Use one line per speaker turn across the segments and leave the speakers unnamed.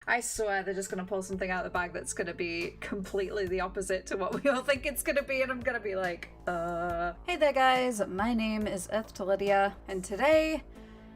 I swear they're just gonna pull something out of the bag that's gonna be completely the opposite to what we all think it's gonna be, and I'm gonna be like, Hey there guys, my name is EarthToLydia, and today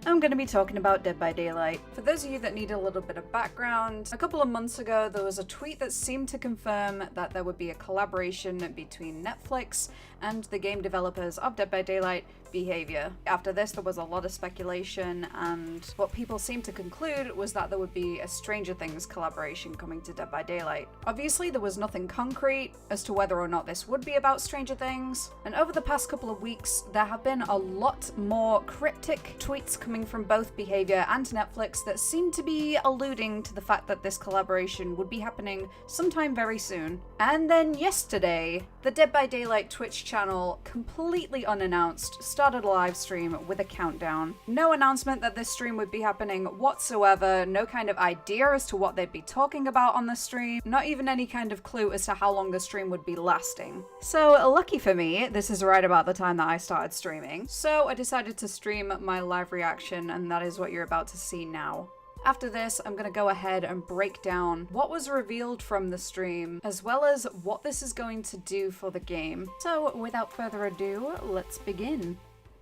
I'm going to be talking about Dead by Daylight. For those of you that need a little bit of background, a couple of months ago there was a tweet that seemed to confirm that there would be a collaboration between Netflix and the game developers of Dead by Daylight, Behavior. After this there was a lot of speculation, and what people seemed to conclude was that there would be a Stranger Things collaboration coming to Dead by Daylight. Obviously there was nothing concrete as to whether or not this would be about Stranger Things, and over the past couple of weeks there have been a lot more cryptic tweets coming from both Behavior and Netflix that seem to be alluding to the fact that this collaboration would be happening sometime very soon. And then yesterday, the Dead by Daylight Twitch channel, completely unannounced, started a live stream with a countdown. No announcement that this stream would be happening whatsoever, no kind of idea as to what they'd be talking about on the stream, not even any kind of clue as to how long the stream would be lasting. So lucky for me, this is right about the time that I started streaming, so I decided to stream my live reaction, and that is what you're about to see now. After this, I'm going to go ahead and break down what was revealed from the stream, as well as what this is going to do for the game. So without further ado, let's begin.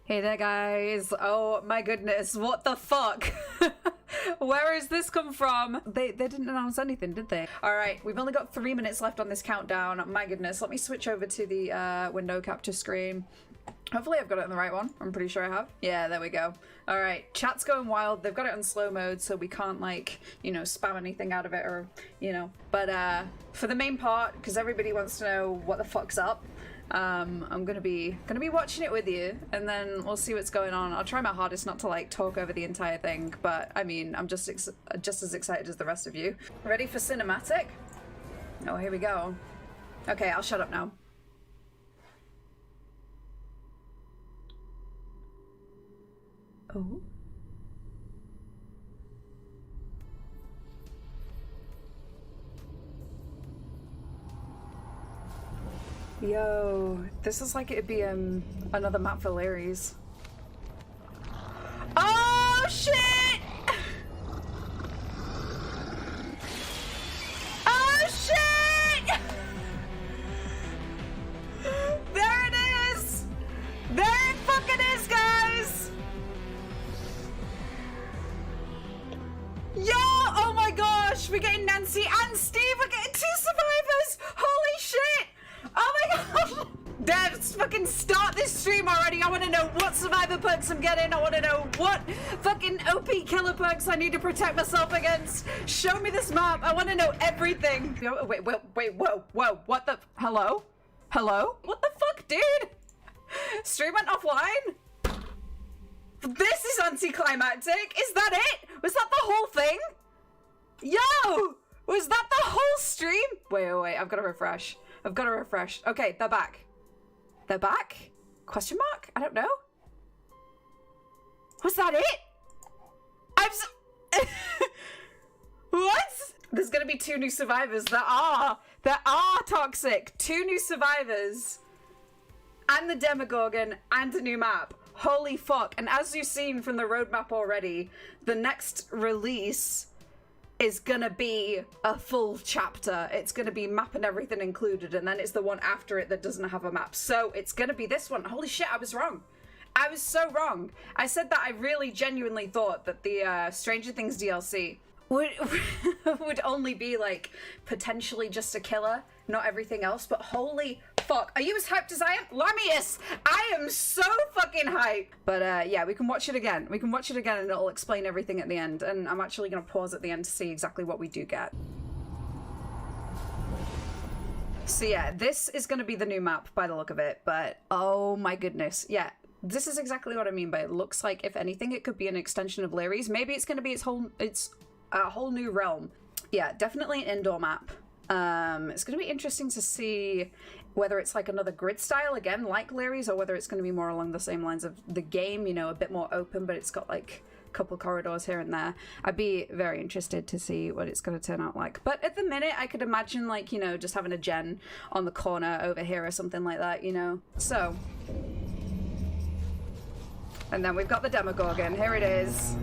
Hey there guys, oh my goodness, what the fuck? Where has this come from? They didn't announce anything, did they? Alright, we've only got 3 minutes left on this countdown. My goodness, let me switch over to the window capture screen. Hopefully I've got it in the right one. I'm pretty sure I have. Yeah, there we go. Alright, chat's going wild. They've got it on slow mode, so we can't, like, you know, spam anything out of it or, you know. But for the main part, because everybody wants to know what the fuck's up, I'm gonna be watching it with you, and then we'll see what's going on. I'll try my hardest not to, like, talk over the entire thing, but, I mean, I'm just as excited as the rest of you. Ready for cinematic? Oh, here we go. Okay, I'll shut up now. Oh. Yo, this is like it'd be another map for Larry's. Oh shit! Oh shit! There it is! There it fucking is, guys! Yo! Oh my gosh! We're getting Nancy and Steve! We're getting 2 survivors! Holy shit! Oh my gosh! Devs, fucking start this stream already! I want to know what survivor perks I'm getting! I want to know what fucking OP killer perks I need to protect myself against! Show me this map! I want to know everything! Yo, wait, whoa, what the... Hello? Hello? What the fuck, dude? Stream went offline? This is anticlimactic! Is that it? Was that the whole thing? Yo! Was that the whole stream? Wait, I've got to refresh. I've got to refresh. Okay, they're back. They're back? Question mark? I don't know. Was that it? I'm so... What? There's gonna be 2 new survivors. There are toxic. 2 new survivors. And the Demogorgon and a new map. Holy fuck. And as you've seen from the roadmap already, the next release is gonna be a full chapter. It's gonna be map and everything included, and then it's the one after it that doesn't have a map. So it's gonna be this one. Holy shit, I was wrong. I was so wrong. I said that I really genuinely thought that the Stranger Things DLC would only be like potentially just a killer, not everything else, but holy fuck. Are you as hyped as I am? Lamius, I am so fucking hyped. But yeah, we can watch it again. We can watch it again and it'll explain everything at the end. And I'm actually gonna pause at the end to see exactly what we do get. So yeah, this is gonna be the new map by the look of it, but oh my goodness. Yeah, this is exactly what I mean by it looks like, if anything, it could be an extension of Larry's. Maybe it's gonna be it's a whole new realm. Yeah, definitely an indoor map. It's going to be interesting to see whether it's like another grid style again like Larry's, or whether it's going to be more along the same lines of the game, you know, a bit more open, but it's got like a couple corridors here and there. I'd be very interested to see what it's going to turn out like. But at the minute, I could imagine like, you know, just having a gen on the corner over here or something like that, you know. So, and then we've got the Demogorgon. Here it is.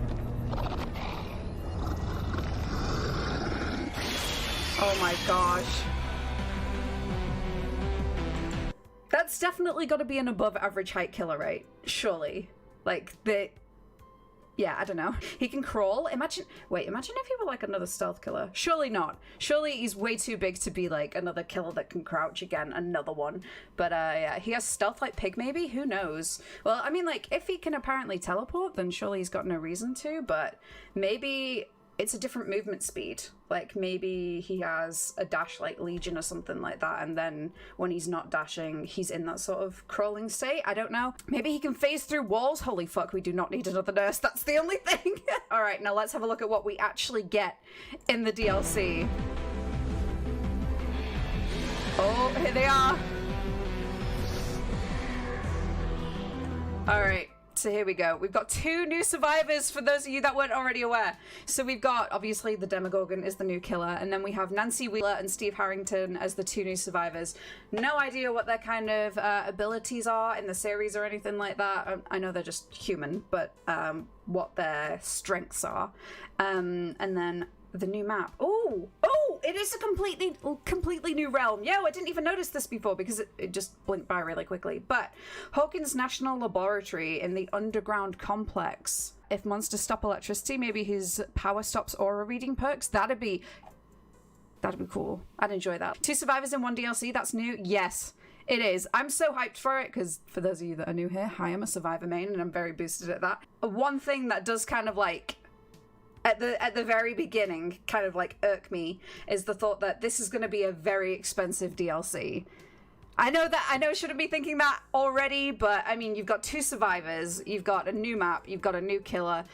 Oh my gosh. That's definitely got to be an above average height killer, right? Surely. Like, yeah, I don't know. He can crawl. Imagine if he were like another stealth killer. Surely not. Surely he's way too big to be like another killer that can crouch again, another one. But yeah, he has stealth like Pig maybe? Who knows? Well, I mean, like, if he can apparently teleport, then surely he's got no reason to, but maybe it's a different movement speed. Like, maybe he has a dash like Legion or something like that, and then when he's not dashing, he's in that sort of crawling state. I don't know. Maybe he can phase through walls. Holy fuck, we do not need another nurse. That's the only thing. All right, now let's have a look at what we actually get in the DLC. Oh, here they are. All right. So here we go. We've got 2 new survivors for those of you that weren't already aware. So we've got, obviously, the Demogorgon is the new killer, and then we have Nancy Wheeler and Steve Harrington as the 2 new survivors. No idea what their kind of abilities are in the series or anything like that. I know they're just human, but what their strengths are. And then the new map. Oh, it is a completely new realm. Yo, I didn't even notice this before because it just blinked by really quickly. But Hawkins National Laboratory in the underground complex. If monsters stop electricity, maybe his power stops aura reading perks. That'd be cool. I'd enjoy that. 2 survivors in 1 DLC. That's new. Yes. It is. I'm so hyped for it because for those of you that are new here, hi, I'm a survivor main and I'm very boosted at that. One thing that does kind of like at the very beginning kind of like irk me is the thought that this is going to be a very expensive DLC. I know I shouldn't be thinking that already, but I mean, you've got 2 survivors, you've got a new map, you've got a new killer.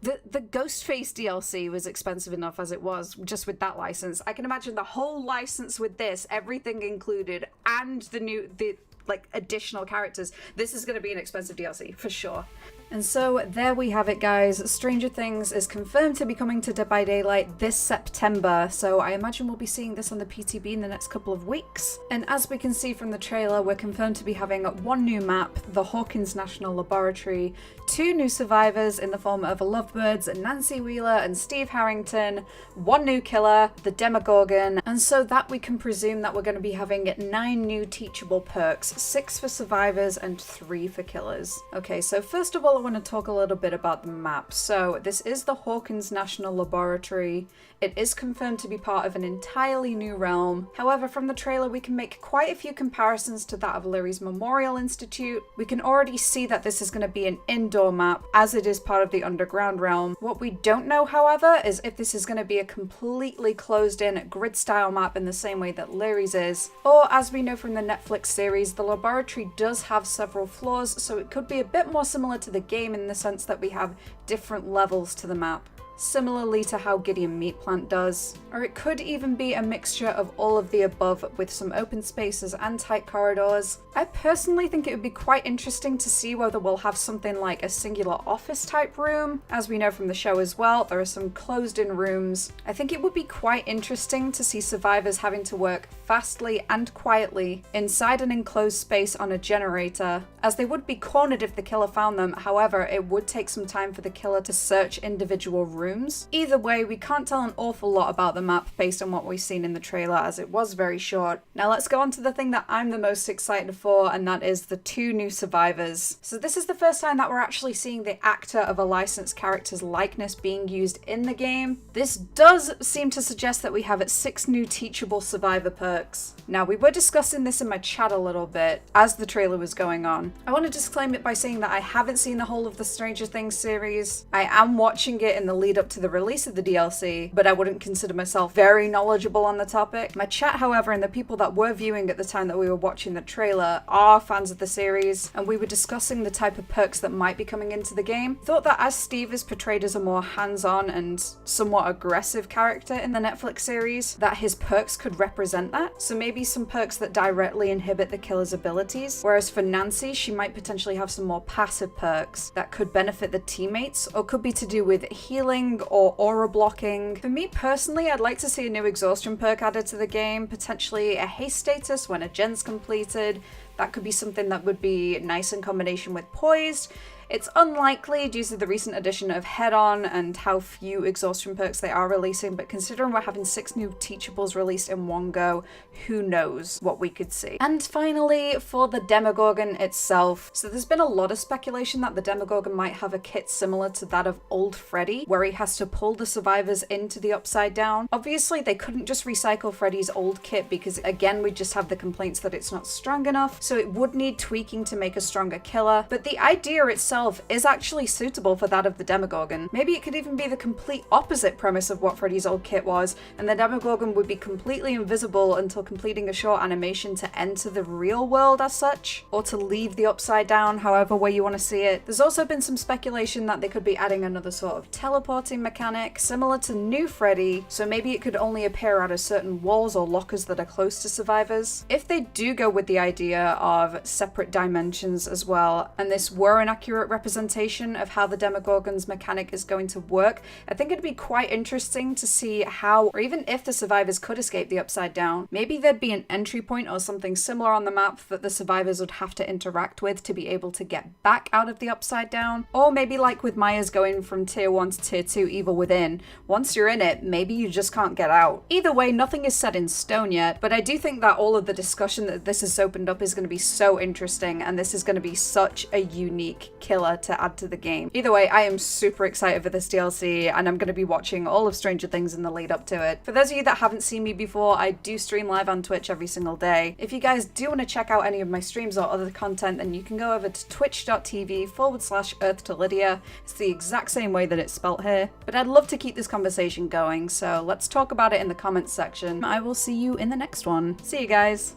The Ghostface DLC was expensive enough as it was just with that license. I can imagine the whole license with this, everything included, and the like additional characters. This is going to be an expensive DLC for sure. And so there we have it, guys. Stranger Things is confirmed to be coming to Dead by Daylight this September, so I imagine we'll be seeing this on the PTB in the next couple of weeks. And as we can see from the trailer, we're confirmed to be having 1 new map, the Hawkins National Laboratory, 2 new survivors in the form of Lovebirds, Nancy Wheeler and Steve Harrington, 1 new killer, the Demogorgon, and so that we can presume that we're going to be having 9 new teachable perks, 6 for survivors and 3 for killers. Okay, so first of all, I want to talk a little bit about the map. So this is the Hawkins National Laboratory. It is confirmed to be part of an entirely new realm. However, from the trailer, we can make quite a few comparisons to that of Leary's Memorial Institute. We can already see that this is going to be an indoor map, as it is part of the underground realm. What we don't know, however, is if this is going to be a completely closed-in grid-style map in the same way that Leary's is, or as we know from the Netflix series, the laboratory does have several floors, so it could be a bit more similar to the game in the sense that we have different levels to the map, similarly to how Gideon Meat Plant does. Or it could even be a mixture of all of the above with some open spaces and tight corridors. I personally think it would be quite interesting to see whether we'll have something like a singular office type room. As we know from the show as well, there are some closed in rooms. I think it would be quite interesting to see survivors having to work fastly and quietly inside an enclosed space on a generator, as they would be cornered if the killer found them. However, it would take some time for the killer to search individual rooms. Either way, we can't tell an awful lot about the map based on what we've seen in the trailer, as it was very short. Now let's go on to the thing that I'm the most excited for, and that is the 2 new survivors. So this is the first time that we're actually seeing the actor of a licensed character's likeness being used in the game. This does seem to suggest that we have 6 new teachable survivor perks. Now, we were discussing this in my chat a little bit as the trailer was going on. I want to disclaim it by saying that I haven't seen the whole of the Stranger Things series. I am watching it in the lead up to the release of the DLC, but I wouldn't consider myself very knowledgeable on the topic. My chat, however, and the people that were viewing at the time that we were watching the trailer are fans of the series, and we were discussing the type of perks that might be coming into the game. Thought that as Steve is portrayed as a more hands-on and somewhat aggressive character in the Netflix series, that his perks could represent that. So maybe some perks that directly inhibit the killer's abilities, whereas for Nancy, she might potentially have some more passive perks that could benefit the teammates, or could be to do with healing or aura blocking. For me personally, I'd like to see a new exhaustion perk added to the game, potentially a haste status when a gen's completed. That could be something that would be nice in combination with poised. It's unlikely due to the recent addition of Head-On and how few exhaustion perks they are releasing, but considering we're having 6 new teachables released in one go, who knows what we could see. And finally, for the Demogorgon itself, so there's been a lot of speculation that the Demogorgon might have a kit similar to that of old Freddy, where he has to pull the survivors into the Upside Down. Obviously, they couldn't just recycle Freddy's old kit because, again, we just have the complaints that it's not strong enough, so it would need tweaking to make a stronger killer. But the idea itself is actually suitable for that of the Demogorgon. Maybe it could even be the complete opposite premise of what Freddy's old kit was, and the Demogorgon would be completely invisible until completing a short animation to enter the real world as such, or to leave the Upside Down, however way you want to see it. There's also been some speculation that they could be adding another sort of teleporting mechanic, similar to New Freddy, so maybe it could only appear out of certain walls or lockers that are close to survivors. If they do go with the idea of separate dimensions as well, and this were an accurate representation of how the Demogorgon's mechanic is going to work, I think it'd be quite interesting to see how, or even if the survivors could escape the Upside Down, maybe there'd be an entry point or something similar on the map that the survivors would have to interact with to be able to get back out of the Upside Down. Or maybe like with Maya's going from tier 1 to tier 2 Evil Within, once you're in it, maybe you just can't get out. Either way, nothing is set in stone yet, but I do think that all of the discussion that this has opened up is going to be so interesting, and this is going to be such a unique killer to add to the game. Either way, I am super excited for this DLC, and I'm going to be watching all of Stranger Things in the lead up to it. For those of you that haven't seen me before, I do stream live on Twitch every single day. If you guys do want to check out any of my streams or other content, then you can go over to twitch.tv/EarthToLydia. It's the exact same way that it's spelt here. But I'd love to keep this conversation going, so let's talk about it in the comments section. I will see you in the next one. See you guys.